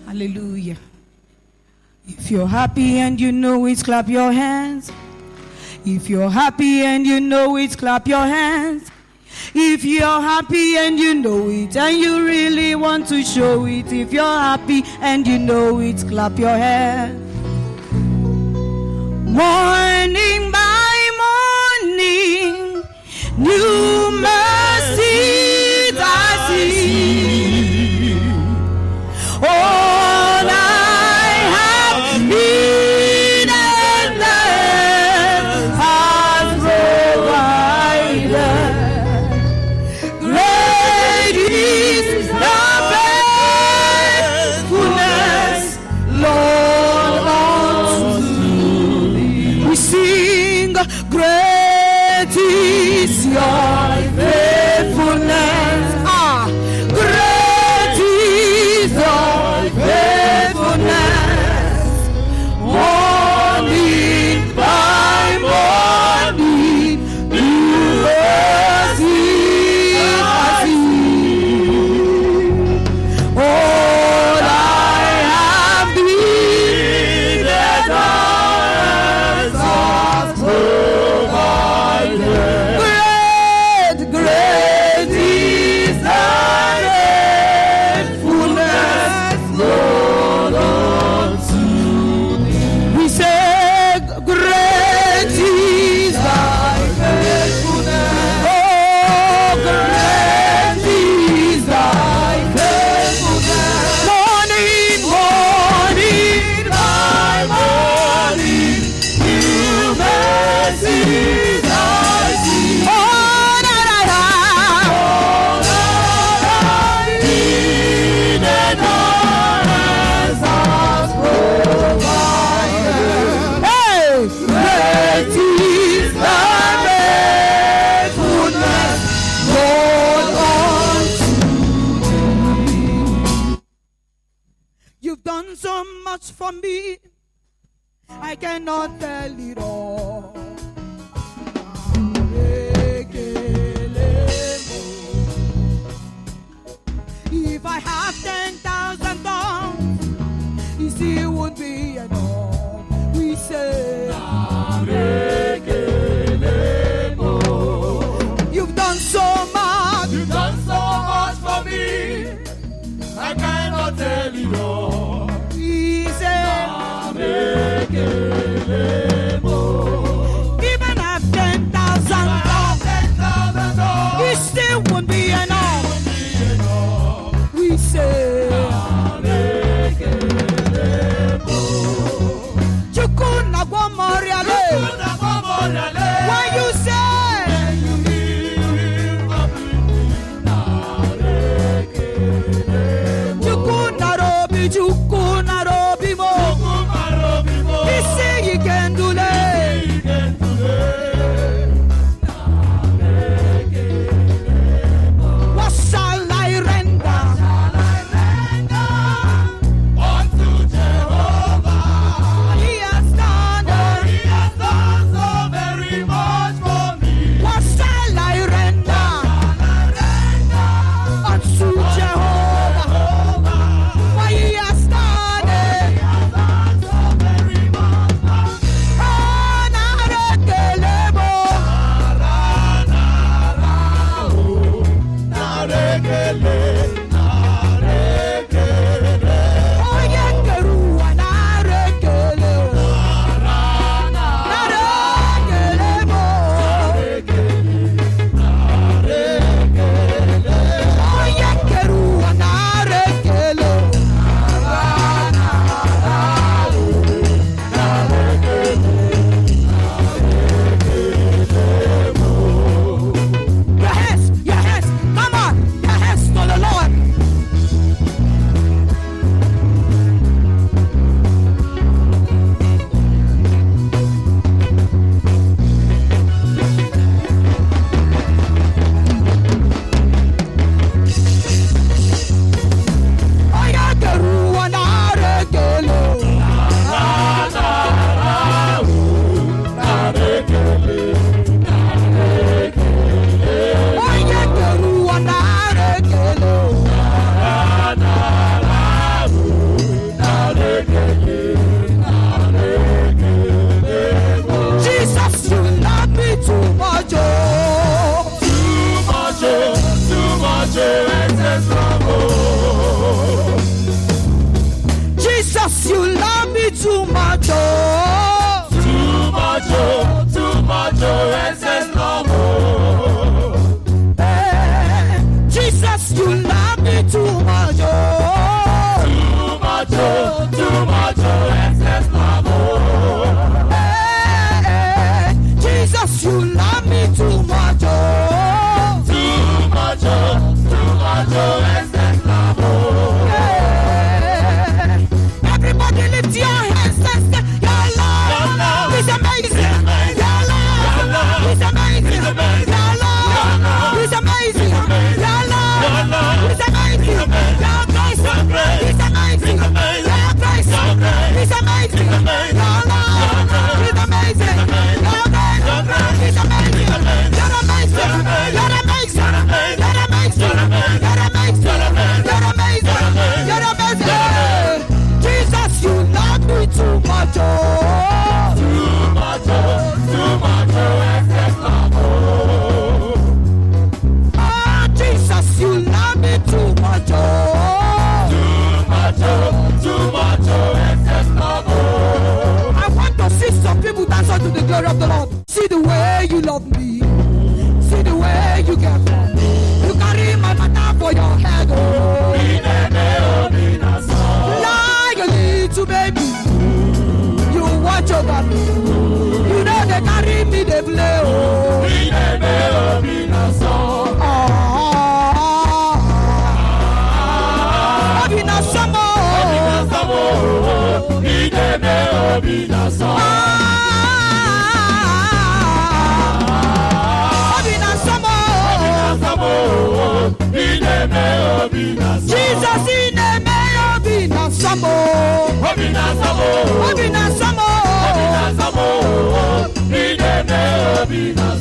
Hallelujah. If you're happy and you know it, clap your hands. If you're happy and you know it, clap your hands. If you're happy and you know it and you really want to show it, if you're happy and you know it, clap your hands. Morning by morning, new mercies I see. All I have needed has provided. Great is the faithfulness, Lord, unto thee. We sing, great is your faithfulness. Great is your faithfulness. Morning by morning, new mercies I see. All I have needed has provided. Great is thy faithfulness, Lord, unto thee. We say, great is thy faithfulness. Oh, great is thy faithfulness. Morning, morning by morning, new mercies I see. All that I have needed has provided. Hey, great is thy faithfulness, Lord, unto me. You've done so much for me, I cannot tell it all. If I have 10,000 tongues, it still won't be enough. We say, you've done so much. You've done so much for me, I cannot tell you all. We say, even have 10,000 tongues, it still won't be enough. We say, Chukuna Gwamoriale. When you say, Chukuna Robi Mo. He say you can do that. much, oh, excess love, oh. Jesus, you love me too much, oh. Too much, oh, excess love, oh. Hey, Jesus, you love me too much, oh. Too much, oh, excess love, oh. Hey, Jesus, you love me too much, oh. Too much, oh, excess love, oh. Hey, everybody lift your hands and say, your love is amazing. Your love is amazing. Your love is amazing. Your love is amazing. Your grace is amazing. Your grace is amazing. Your love is amazing. Your grace is amazing. You're amazing. You're amazing. You're amazing. You're amazing. You're amazing. You're amazing. Jesus, you love me too much, oh. Too much, oh, excess love, oh. Ah, Jesus, you love me too much, oh. Too much, oh, excess love, oh. I want to see some people dance unto the glory of the Lord. See the way you love me. See the way you care for me. You carry my matter for your head, oh. Like a little baby. You watch over me. You know they carry me, they play, oh. Obina Samo. Obina Samo. Jesus in a me Obina Samo. Obina Samo.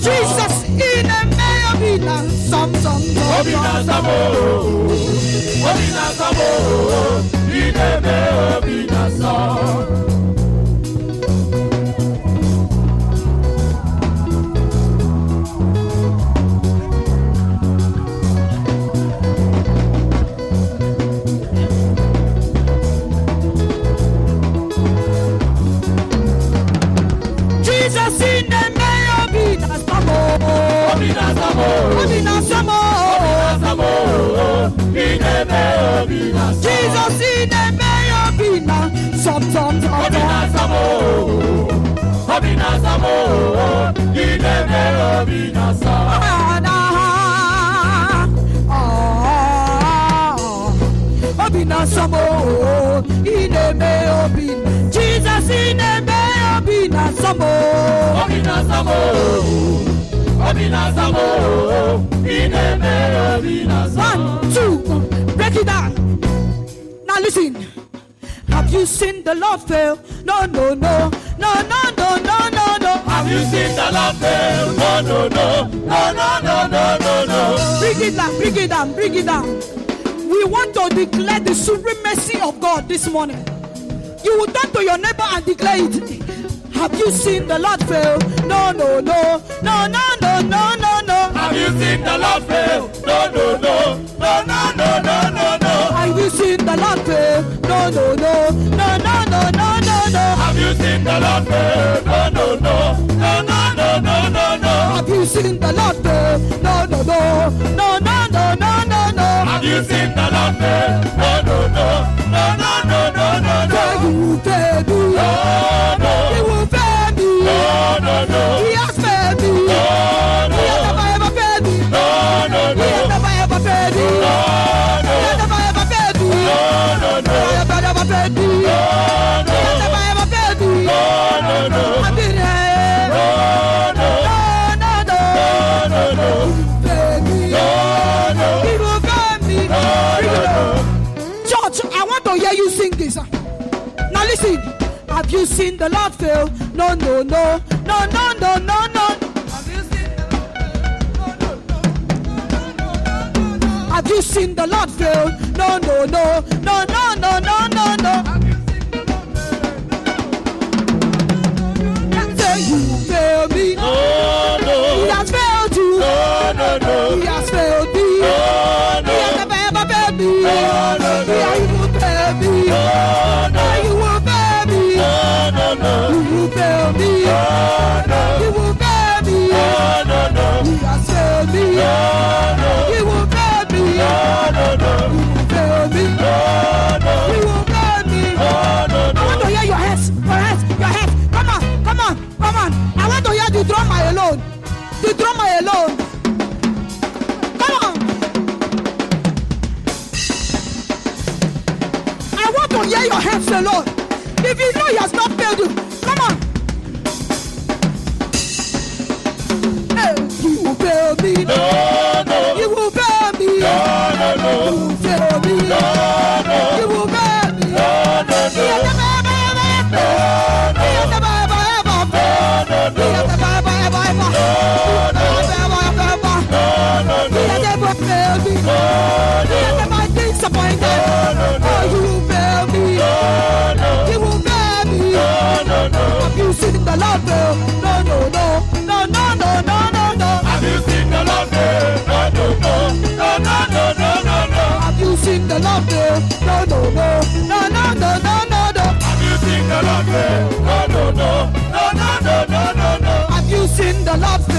Jesus in a me Obina Sam. Obina Samo, Ideme Obina Sam. Jesus in the me Obina Samo. Obina Samo, Ideme Obina Sam. Jesus in the me Obina Sam. Obina Samo, Ideme Obina Sam. Obina Samo, Ideme Obina. Jesus in the me Obina Samo. Obina Samo, Ideme Obina Sam. 1, 2, break it down. Now listen. Have you seen the Lord fail? No. Have you seen the Lord fail? No. Bring it down. We want to declare the supremacy of God this morning. You will turn to your neighbor and declare it. Have you seen the Lord fail? No. Have you seen the Lord fail? No. Have you seen the Lord fail? No. Have you seen the Lord fail? No. Have you seen the Lord fail? No. Have you seen the Lord fail? No. He will fail me. He will fail me. He has failed me. He has never ever failed me. He has never ever failed me. He has never ever failed me. He has never failed me. He has never ever failed me. I've been here. He will fail me. Church, I want to hear you sing this. Now listen. Have you seen the Lord fail? No. Have you seen the Lord fail? No. Say you fail me. No. He has failed you. No. He has failed me. He has failed me. He will fail me. He will fail me. He will fail me. I want to hear your hands. Your hands. Your hands. Come on. Come on. Come on. I want to hear the drummer alone. The drummer alone. Come on. I want to hear your hands alone. If you know he has not failed you, come on. Hey, he will fail me. He will fail me. He will fail me. He will fail me. He has never failed me. He has never disappointed. Oh, he will fail me. He will fail me. Have you seen the Lord fail? No. Have you seen the Lord fail? No. Have you seen the Lord fail? No. Have you seen the Lord fail? No. Have you seen the Lord fail?